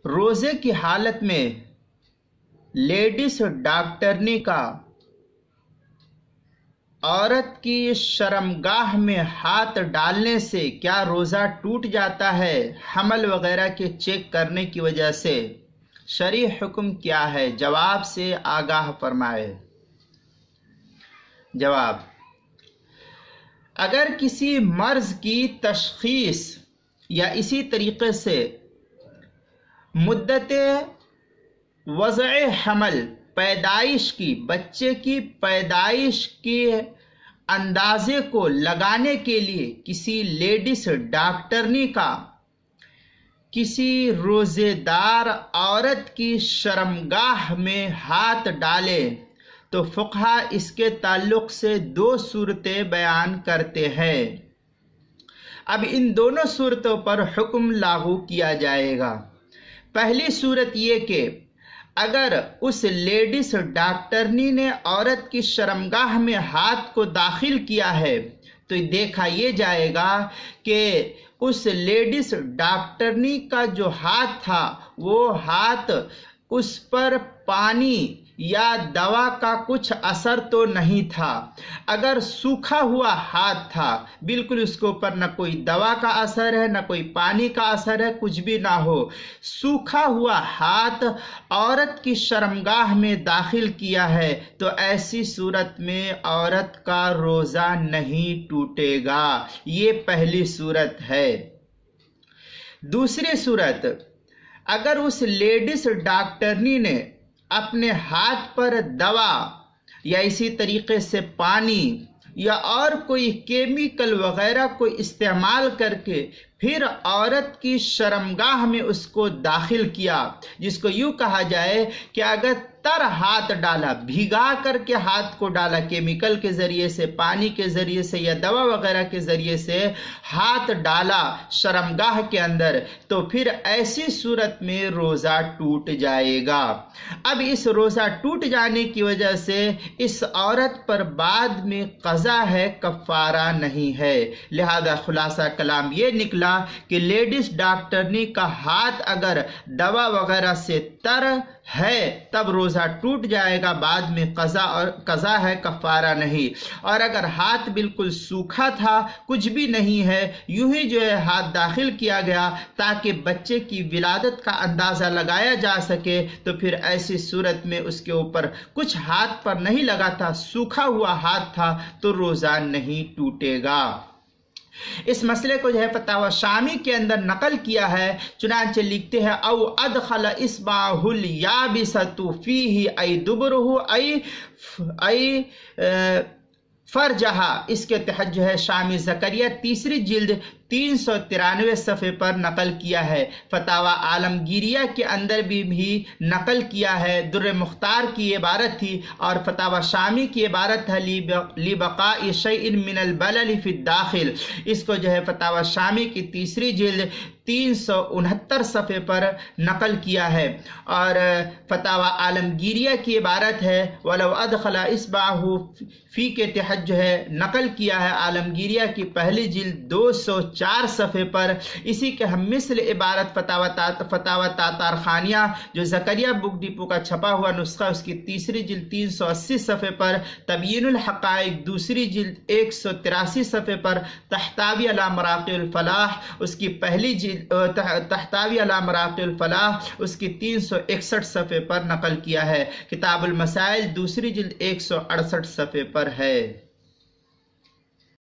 روزے کی حالت میں لیڈیز ڈاکٹرنی کا عورت کی شرمگاہ میں ہاتھ ڈالنے سے کیا روزہ ٹوٹ جاتا ہے حمل وغیرہ کے چیک کرنے کی وجہ سے؟ شرعی حکم کیا ہے؟ جواب سے آگاہ فرمائے۔ جواب: اگر کسی مرض کی تشخیص یا اسی طریقے سے مدت وضع حمل پیدائش کی بچے کی پیدائش کے اندازے کو لگانے کے لیے کسی لیڈیز ڈاکٹرنی کا کسی روزے دار عورت کی شرمگاہ میں ہاتھ ڈالے تو فقہا اس کے تعلق سے دو صورتیں بیان کرتے ہیں۔ اب ان دونوں صورتوں پر حکم لاگو کیا جائے گا۔ پہلی صورت یہ کہ اگر اس لیڈیز ڈاکٹرنی نے عورت کی شرمگاہ میں ہاتھ کو داخل کیا ہے تو دیکھا یہ جائے گا کہ اس لیڈیز ڈاکٹرنی کا جو ہاتھ تھا وہ ہاتھ اس پر پانی یا دوا کا کچھ اثر تو نہیں تھا۔ اگر سوکھا ہوا ہاتھ تھا، بالکل اس کے اوپر نہ کوئی دوا کا اثر ہے نہ کوئی پانی کا اثر ہے، کچھ بھی نہ ہو، سوکھا ہوا ہاتھ عورت کی شرمگاہ میں داخل کیا ہے تو ایسی صورت میں عورت کا روزہ نہیں ٹوٹے گا۔ یہ پہلی صورت ہے۔ دوسری صورت، اگر اس لیڈیز ڈاکٹرنی نے اپنے ہاتھ پر دوا یا اسی طریقے سے پانی یا اور کوئی کیمیکل وغیرہ کو استعمال کر کے پھر عورت کی شرمگاہ میں اس کو داخل کیا، جس کو یوں کہا جائے کہ اگر تر ہاتھ ڈالا، بھیگا کر کے ہاتھ کو ڈالا کیمیکل کے ذریعے سے، پانی کے ذریعے سے یا دوا وغیرہ کے ذریعے سے ہاتھ ڈالا شرمگاہ کے اندر، تو پھر ایسی صورت میں روزہ ٹوٹ جائے گا۔ اب اس روزہ ٹوٹ جانے کی وجہ سے اس عورت پر بعد میں قضا ہے، کفارہ نہیں ہے۔ لہذا خلاصہ کلام یہ نکلا کہ لیڈیز ڈاکٹرنی کا ہاتھ اگر دوا وغیرہ سے تر ہے تب روزہ ٹوٹ جائے گا، بعد میں قضا ہے، کفارہ نہیں۔ اور اگر ہاتھ بالکل سوکھا تھا، کچھ بھی نہیں ہے، یوں ہی جو ہے ہاتھ داخل کیا گیا تاکہ بچے کی ولادت کا اندازہ لگایا جا سکے، تو پھر ایسی صورت میں اس کے اوپر کچھ ہاتھ پر نہیں لگا تھا، سوکھا ہوا ہاتھ تھا، تو روزہ نہیں ٹوٹے گا۔ اس مسئلے کو جو ہے فتاوی شامی کے اندر نقل کیا ہے، چنانچہ لکھتے ہیں او ادخل اصبعہ الیابسۃ فیہ ای دبرہ ای فرجہا، اس کے تحت جو ہے شامی زکریہ تیسری جلد 393 صفحے پر نقل کیا ہے۔ فتاوی عالمگیریہ کے اندر بھی نقل کیا ہے۔ در مختار کی عبارت تھی اور فتاوی شامی کی عبارت ہے لبقاء شیء من البلل فی الداخل، اس کو جو ہے فتاوی شامی کی تیسری جلد 369 صفحے پر نقل کیا ہے۔ اور فتاوی عالمگیریہ کی عبارت ہے ولو ادخل اصبعہ فی کے تحت جو ہے نقل کیا ہے عالمگیریہ کی پہلی جلد 204 صفحے پر۔ اسی کے ہم مثل عبارت فتاوی تاتار خانیہ جو زکریہ بک ڈپو کا چھپا ہوا نسخہ، اس کی تیسری جلد 380 صفحے پر، تبیین الحقائق دوسری جلد 183 صفحے پر، تحتاوی علی مراقع الفلاح اس کی پہلی جلد تحتاوی علی مراقع الفلاح اس کی 361 صفحے پر نقل کیا ہے۔ کتاب المسائل دوسری جلد 168 صفحے پر ہے۔